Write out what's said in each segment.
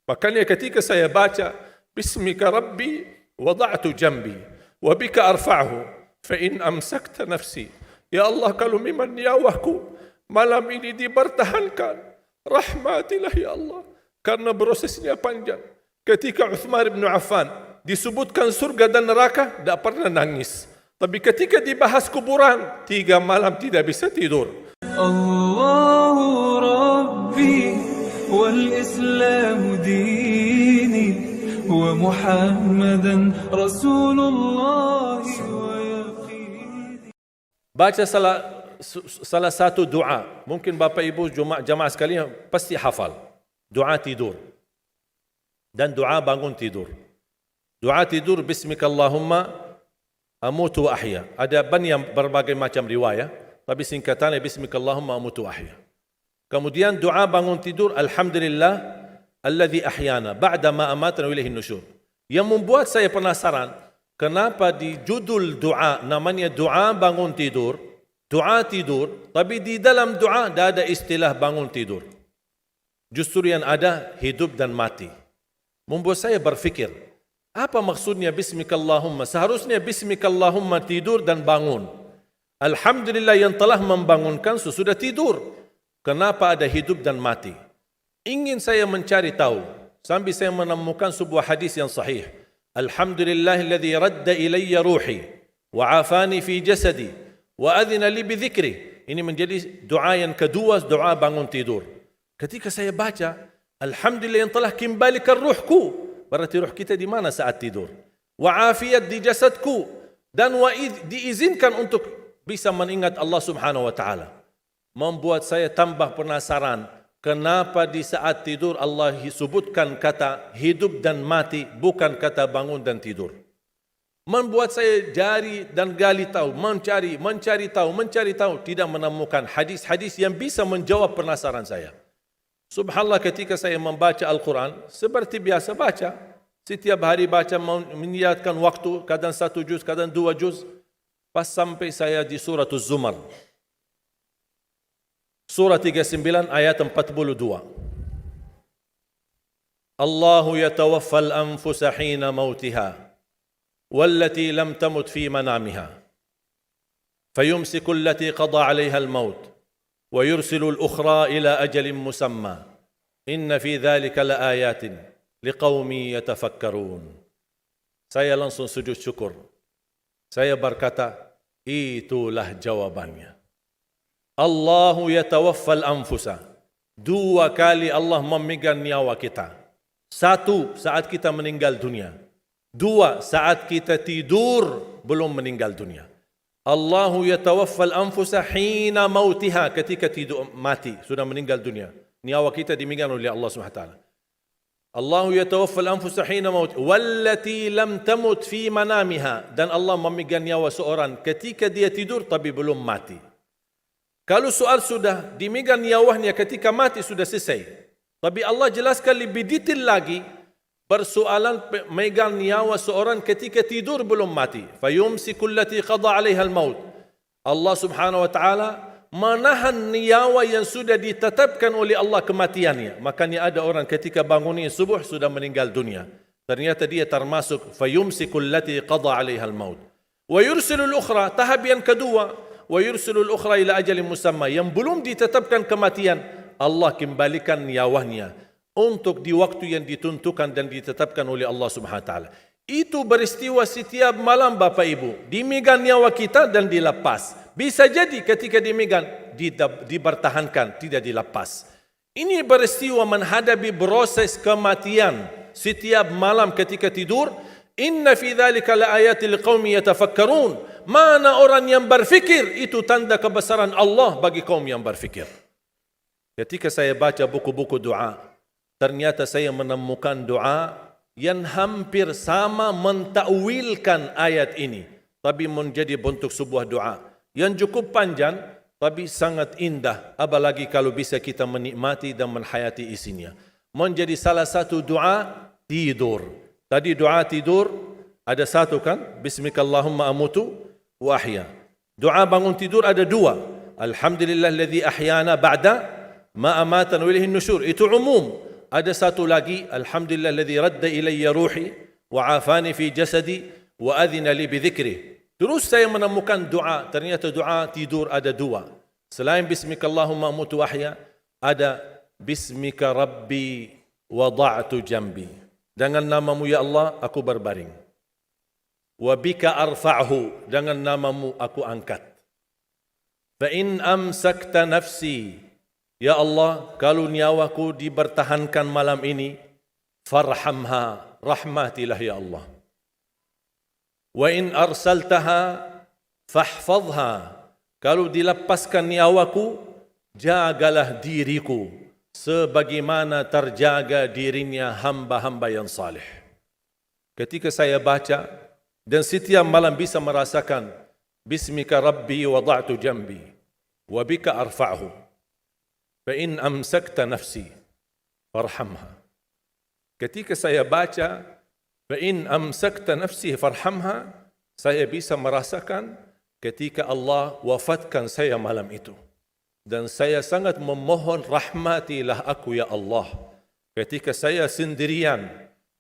Makanya ketika saya baca Bismika Rabbi wada'tu jambi wa bika arfa'hu fa in amsakta nafsi. Ya Allah, kalau memang nyawaku malam ini dipertahankan, rahmatilah ya Allah, karena prosesnya panjang. Ketika Uthman bin Affan disebutkan surga dan neraka, tidak pernah nangis. Tapi ketika dibahas kuburan, 3 malam tidak bisa tidur. Allahu Rabbi wal Islam dini wa Muhammadan Rasulullah wa yaqini. Baca salah satu doa. Mungkin Bapak Ibu jemaah sekalian pasti hafal. Doa tidur. Dan doa bangun tidur. Doa tidur Bismikallahumma amutu wa ahya. Ada banyak berbagai macam riwayat, tapi singkatannya Bismikallahumma amutu wa ahya. Kemudian doa bangun tidur Alhamdulillah alladzi ahyana ba'da ma amatana wa ilaihin nusyur. Yang membuat saya penasaran, kenapa di judul doa namanya doa bangun tidur, doa tidur, tapi di dalam doa tidak ada istilah bangun tidur. Justru yang ada hidup dan mati. Membuat saya berfikir, apa maksudnya Bismikallahumma? Seharusnya Bismikallahumma tidur dan bangun. Alhamdulillah yang telah membangunkan sesudah tidur. Kenapa ada hidup dan mati? Ingin saya mencari tahu, sambil saya menemukan sebuah hadis yang sahih. Alhamdulillahilladzi radda ilayya ruhi wa afani fi jasadi wa adhina li bidhikri. Ini menjadi doa yang kedua, doa bangun tidur. Ketika saya baca, Alhamdulillah yang telah kembalikan ruhku, berarti ruh kita di mana saat tidur? Wa afiat di jasadku, dan diizinkan untuk bisa mengingat Allah Subhanahu wa taala. Membuat saya tambah penasaran, kenapa di saat tidur Allah sebutkan kata hidup dan mati, bukan kata bangun dan tidur. Membuat saya jari dan gali tahu, mencari tahu, tidak menemukan hadis-hadis yang bisa menjawab penasaran saya. Subhanallah, ketika saya membaca Al-Quran, seperti biasa baca, setiap hari baca, meniatkan waktu, kadang 1 juz, kadang 2 juz, pas sampai saya di surah Az-Zumar. Surah 39 ayat 42. Allahu yatawaffal anfusa hina mautiha, wallati lam tamut fi manamiha, fayumsiku allati qada alaiha al-maut, ويرسل الأخرى إلى أجل مسمى إن في ذلك لآيات لقوم يتفكرون. Saya langsung sujud syukur. Saya berkata, itulah jawabannya. Allahu yatawaffal anfusa. 2 kali Allah memegang nyawa kita. 1 saat kita meninggal dunia. 2 saat kita tidur belum meninggal dunia. Allahu yatawaffal anfusa hina mautiha, ketika tidur mati, sudah meninggal dunia. Nyawa kita dimegang oleh Allah SWT. Allahu yatawaffal anfusa hina mautiha, wallati lam tamut fi manamiha, dan Allah memegang nyawa seorang ketika dia tidur tapi belum mati. Kalau soal sudah dimegang nyawanya ketika mati sudah selesai. Tapi Allah jelaskan lebih detail lagi, persoalan megang nyawa seorang ketika tidur belum mati. Fayumsiku allati qada 'alaiha al-maut. Allah Subhanahu wa taala menahan nyawa yang sudah ditetapkan oleh Allah kematiannya. Makanya ada orang ketika bangunnya subuh sudah meninggal dunia. Ternyata dia termasuk fayumsiku allati qada 'alaiha al-maut. Wa yursilul ukhra, tahap yang kedua, wa yursilul ukhra ila ajalin musamma, yang belum ditetapkan kematian, Allah kembalikan nyawanya untuk di waktu yang ditentukan dan ditetapkan oleh Allah Subhanahu wa taala. Itu beristiwa setiap malam Bapak Ibu. Dimegang nyawa kita dan dilepas. Bisa jadi ketika dimegang dipertahankan, tidak dilepas. Ini beristiwa menghadapi proses kematian setiap malam ketika tidur. Inna fi dzalika laayatil liqaumin yatafakkarun. Mana orang yang berfikir, itu tanda kebesaran Allah bagi kaum yang berfikir. Ketika saya baca buku-buku doa, ternyata saya menemukan doa yang hampir sama mentakwilkan ayat ini, tapi menjadi bentuk sebuah doa yang cukup panjang tapi sangat indah, apalagi kalau bisa kita menikmati dan menghayati isinya. Menjadi salah satu doa tidur. Tadi doa tidur ada 1 kan? Bismikallahumma amutu wa ahya. Doa bangun tidur ada 2. Alhamdulillahilladzi ahyana ba'da ma amatana wa ilaihin nusyur. Itu umum. Ada satu lagi, alhamdulillah alladzi radda ilayya ruhi wa afani fi jasadi wa adhina li bi dhikrih. Terus saya menemukan doa, ternyata doa tidur ada dua. Selain bismikallahumma amutu ahya, ada bismika rabbi wada'tu jambi. Dengan namamu ya Allah aku berbaring. Wa bika arfa'hu, dengan namamu aku angkat. Fa in amsakta nafsi, ya Allah, kalau nyawaku dibertahankan malam ini, farhamha, rahmatilah ya Allah. Wa in arsaltaha fahfadha, kalau dilepaskan nyawaku, jagalah diriku sebagaimana terjaga dirinya hamba-hamba yang saleh. Ketika saya baca dan setiap malam bisa merasakan bismika rabbi wada'tu jambi wa bika arfa'hu fa in amsakta nafsi farhamha. Ketika saya baca fa in amsakta nafsi farhamha, saya bisa merasakan ketika Allah wafatkan saya malam itu. Dan saya sangat memohon rahmatilah aku ya Allah. Ketika saya sendirian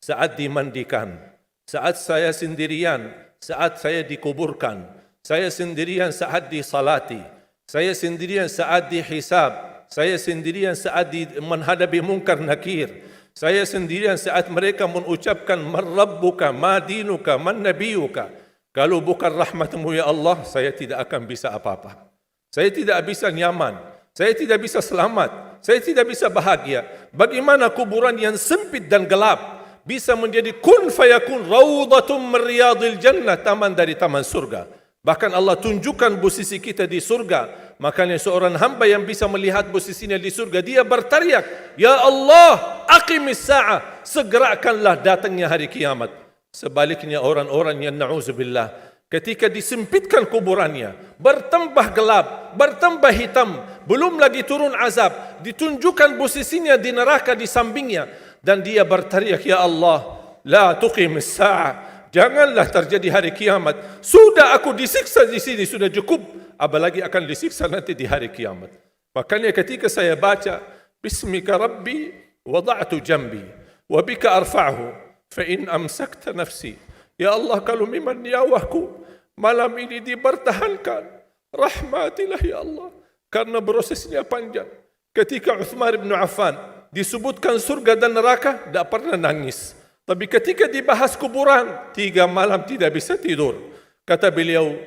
saat dimandikan, saat saya sendirian saat saya dikuburkan, saya sendirian saat disalati, saya sendirian saat dihisab, saya sendirian saat menghadapi munkar nakir, saya sendirian saat mereka mengucapkan man rabbuka, ma dinuka, man nabiyuka. Kalau bukan rahmatmu ya Allah, saya tidak akan bisa apa-apa. Saya tidak bisa nyaman, saya tidak bisa selamat, saya tidak bisa bahagia. Bagaimana kuburan yang sempit dan gelap bisa menjadi kun fayakun raudhatum min riyadil jannah, taman dari taman surga. Bahkan Allah tunjukkan posisi kita di surga. Makanya seorang hamba yang bisa melihat posisinya di surga, dia berteriak, ya Allah, aqimis sa'ah, segerakanlah datangnya hari kiamat. Sebaliknya orang-orang yang na'udzubillah, ketika disempitkan kuburannya, bertambah gelap, bertambah hitam, belum lagi turun azab, ditunjukkan posisinya di neraka di sampingnya, dan dia berteriak, ya Allah, la tuqimis sa'ah, janganlah terjadi hari kiamat. Sudah aku disiksa di sini, sudah cukup, apalagi akan disiksa nanti di hari kiamat. Makanya ketika saya baca bismika rabbi wada'tu jambi wa bika arfa'hu fa in amsakta nafsi, ya Allah, kalau memang nyawaku malam ini dipertahankan, rahmatilah ya Allah. Karena prosesnya panjang. Ketika Uthman bin Affan disebutkan surga dan neraka, tidak pernah nangis. Tapi ketika dibahas kuburan, 3 malam tidak bisa tidur. Kata beliau,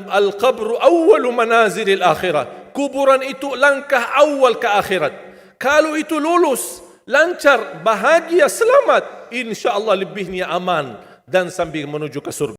al-qabru awwalu manazilil akhirah. Kuburan itu langkah awal ke akhirat. Kalau itu lulus, lancar, bahagia, selamat, insya Allah lebihnya aman dan sambil menuju ke surga.